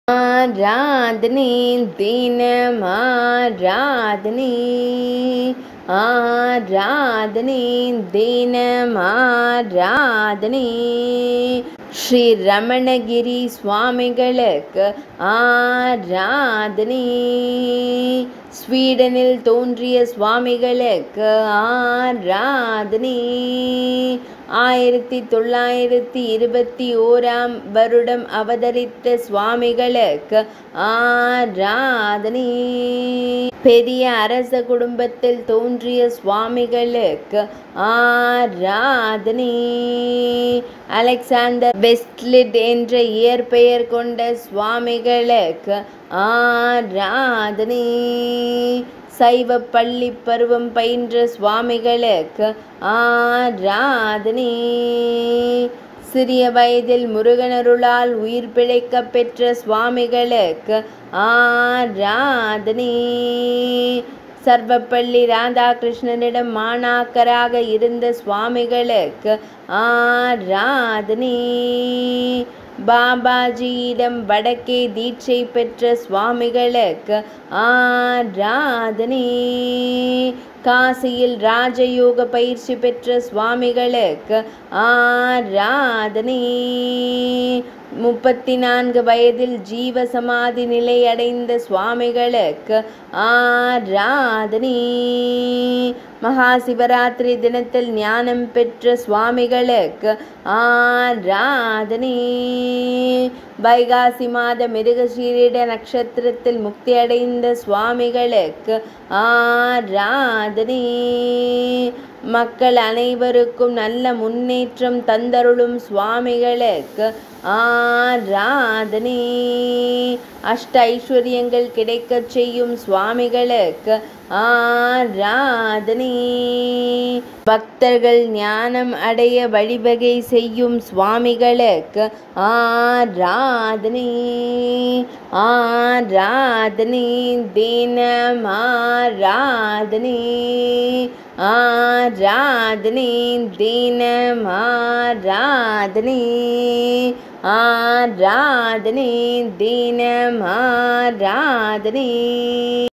ஆராதனை தினம் ஆராதனை ஆராதனை தினம் ஆராதனை ஸ்ரீ ரமணகிரி சுவாமிகளுக்கு ஆராதனை ஸ்வீடனில் தோன்றிய சுவாமிகளுக்கு ஆராதனை 1921 வருடம் அவதரித்த சுவாமிகளுக்கு ஆராதனை பெரிய அரச குடும்பத்தில் தோன்றிய சுவாமிகளுக்கு ஆராதனை அலெக்சாண்டர் வெஸ்ட்லிட் என்ற இயற்பெயர் கொண்ட சுவாமிகளுக்கு ஆராதனை சைவ பள்ளி பருவம் பயின்ற சுவாமிகளுக்கு ஆராதனை சிறிய வயதில் முருகனருளால் உயிர் பிழைக்க பெற்ற சுவாமிகளுக்கு ஆராதனை சர்வப்பள்ளி ராதாகிருஷ்ணனிடம் மாணாக்கராக இருந்த சுவாமிகளுக்கு ஆராதனை பாபாஜியிடம் வடக்கே தீட்சை பெற்ற சுவாமிகளுக்கு ஆராதனை காசியில் ராஜயோக பயிற்சி பெற்ற சுவாமிகளுக்கு ஆராதனை 34 வயதில் ஜீவ சமாதி நிலை அடைந்த சுவாமிகளுக்கு ஆராதனை மகா சிவராத்திரி தினத்தில் ஞானம் பெற்ற சுவாமிகளுக்கு ஆராதனை வைகாசி மாத மிருகசீரிட நட்சத்திரத்தில் முக்தி அடைந்த சுவாமிகளுக்கு ஆராதனை மக்கள் அனைவருக்கும் நல்ல முன்னேற்றம் தந்தருளும் சுவாமிகளுக்கு ஆராதனை அஷ்ட ஐஸ்வர்யங்கள் கிடைக்கச் செய்யும் சுவாமிகளுக்கு ஆராதனை பக்தர்கள் ஞானம் அடைய வழிவகை செய்யும் சுவாமிகளுக்கு ஆராதனை ஆராதனை தினம் ஆராதனை ஆராதனை தினம் ஆராதனை ஆராதனை தினம் ஆராதனை